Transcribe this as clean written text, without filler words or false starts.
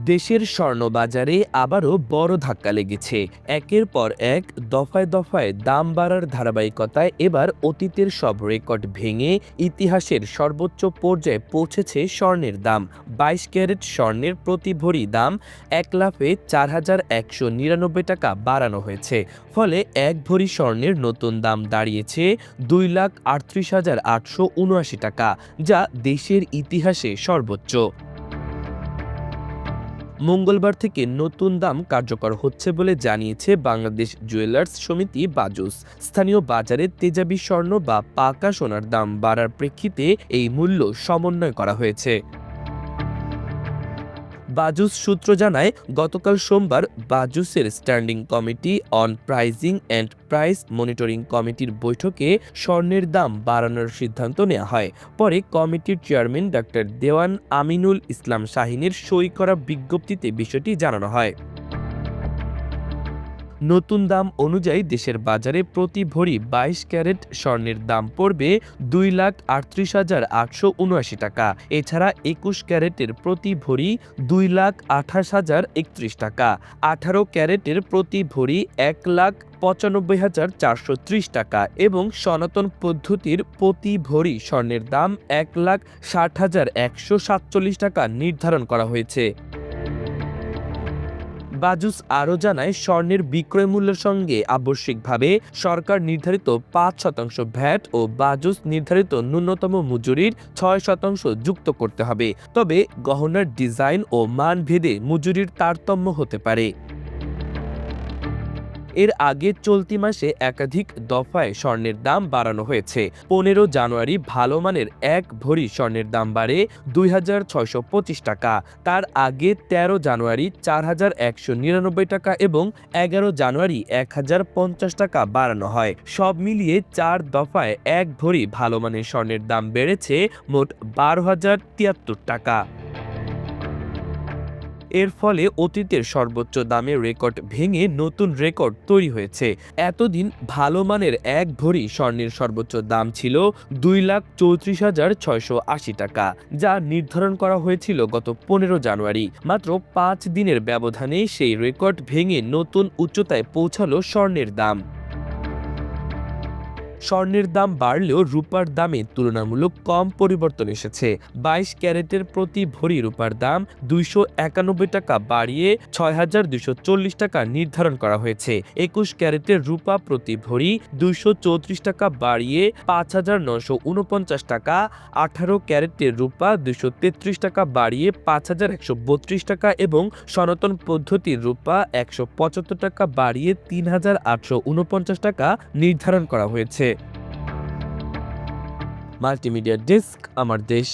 দেশের স্বর্ণবাজারে আবারও বড় ধাক্কা লেগেছে। একের পর এক দফায় দফায় দাম বাড়ার ধারাবাহিকতায় এবার অতীতের সব রেকর্ড ভেঙে ইতিহাসের সর্বোচ্চ পর্যায়ে পৌঁছেছে স্বর্ণের দাম। 22 ক্যারেট স্বর্ণের প্রতি ভরি দাম 1,04,199 টাকা বাড়ানো হয়েছে। ফলে এক ভরি স্বর্ণের নতুন দাম দাঁড়িয়েছে 2,38,879 টাকা, যা দেশের ইতিহাসে সর্বোচ্চ। মঙ্গলবার থেকে নতুন দাম কার্যকর হচ্ছে বলে জানিয়েছে বাংলাদেশ জুয়েলার্স সমিতি বাজুস। স্থানীয় বাজারে তেজাবি স্বর্ণ বা পাকা সোনার দাম বাড়ার প্রেক্ষিতে এই মূল্য সমন্বয় করা হয়েছে। বাজুস সূত্র জানায়, গতকাল সোমবার বাজুসের standing committee on pricing and price monitoring কমিটির বৈঠকে স্বর্ণের দাম বাড়ানোর সিদ্ধান্ত নেওয়া হয়। পরে কমিটির চেয়ারম্যান ডাক্তার দেওয়ান আমিনুল ইসলাম শাহিনের সই করা বিজ্ঞপ্তিতে বিষয়টি জানানো হয়। নতুন দাম অনুযায়ী দেশের বাজারে প্রতি ভরি 22 ক্যারেট স্বর্ণের দাম পড়বে 2,38,879 টাকা। এছাড়া 21 ক্যারেটের প্রতি ভরি 2,28,031 টাকা, 18 ক্যারেটের প্রতি ভরি 1,95,430 টাকা এবং সনাতন পদ্ধতির প্রতি ভরি স্বর্ণের দাম 1,60,147 টাকা নির্ধারণ করা হয়েছে। বাজুস আরও জানায়, স্বর্ণের বিক্রয় মূল্যের সঙ্গে আবশ্যিকভাবে সরকার নির্ধারিত 5% ভ্যাট ও বাজুস নির্ধারিত ন্যূনতম মজুরির 6% যুক্ত করতে হবে। তবে গহনার ডিজাইন ও মান ভেদে মজুরির তারতম্য হতে পারে। এর আগে চলতি মাসে একাধিক দফায় স্বর্ণের দাম বাড়ানো হয়েছে। 15 জানুয়ারি ভালো মানের এক ভরি স্বর্ণের দাম বাড়ে 2,625 টাকা। তার আগে 13 জানুয়ারি 4,199 টাকা এবং 11 জানুয়ারি 1,050 টাকা বাড়ানো হয়। সব মিলিয়ে 4 দফায় এক ভরি ভালো মানের স্বর্ণের দাম বেড়েছে মোট 12,073 টাকা। এর ফলে অতীতের সর্বোচ্চ দামের রেকর্ড ভেঙে নতুন রেকর্ড তৈরি হয়েছে। এতদিন ভালো মানের এক ভরি স্বর্ণের সর্বোচ্চ দাম ছিল 2,34,680 টাকা, যা নির্ধারণ করা হয়েছিল গত 15 জানুয়ারি। মাত্র 5 দিনের ব্যবধানে সেই রেকর্ড ভেঙে নতুন উচ্চতায় পৌঁছালো স্বর্ণের দাম। স্বর্ণের দাম বাড়লেও রূপার দামে তুলনামূলক কম পরিবর্তন এসেছে। 22 ক্যারেটের প্রতি ভরি রূপার দাম 291 টাকা বাড়িয়ে 6,240 টাকা নির্ধারণ করা হয়েছে। 21 ক্যারেটের রূপা প্রতি ভরি 234 টাকা বাড়িয়ে 5,949 টাকা, 18 ক্যারেটের রূপা 233 টাকা বাড়িয়ে 5,132 টাকা এবং সনাতন পদ্ধতির রূপা 175 টাকা বাড়িয়ে 3,849 টাকা নির্ধারণ করা হয়েছে। মাল্টিমিডিয়া ডেস্ক, আমার দেশ।